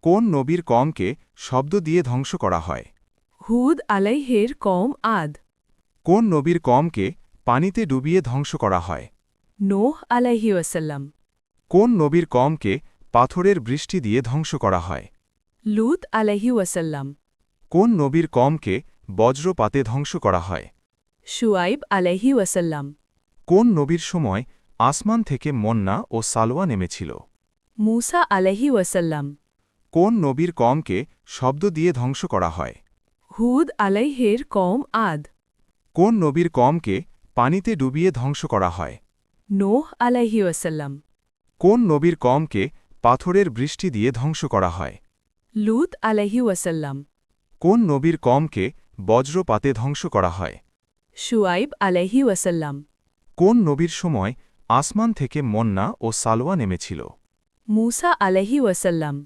কোন নবীর কমকে শব্দ দিয়ে ধ্বংস করা হয়? হুদ আলাইহের কওম আদ। কোন নবীর কমকে পানিতে ডুবিয়ে ধ্বংস করা হয়? নোহ আলাইহি ওয়াসাল্লাম। কোন নবীর কমকে পাথরের বৃষ্টি দিয়ে ধ্বংস করা হয়? লূত আলাইহি ওয়াসাল্লাম। কোন নবীর কমকে বজ্রপাতে ধ্বংস করা হয়? শুআইব আলাইহি ওয়াসাল্লাম। কোন নবীর সময় আসমান থেকে মন্না ও সালোয়া নেমেছিল? মূসা আলাইহি ওয়াসাল্লাম। কোন নবীর কমকে শব্দ দিয়ে ধ্বংস করা হয়? হুদ আলাইহের কওম আদ। কোন নবীর কমকে পানিতে ডুবিয়ে ধ্বংস করা হয়? নোহ আলাইহি ওয়াসাল্লাম। কোন নবীর কমকে পাথরের বৃষ্টি দিয়ে ধ্বংস করা হয়? লূত আলাইহি ওয়াসাল্লাম। কোন নবীর কমকে বজ্রপাতে ধ্বংস করা হয়? শুআইব আলাইহি ওয়াসাল্লাম। কোন নবীর সময় আসমান থেকে মন্না ও সালোয়া নেমেছিল? মূসা আলাইহি ওয়াসাল্লাম।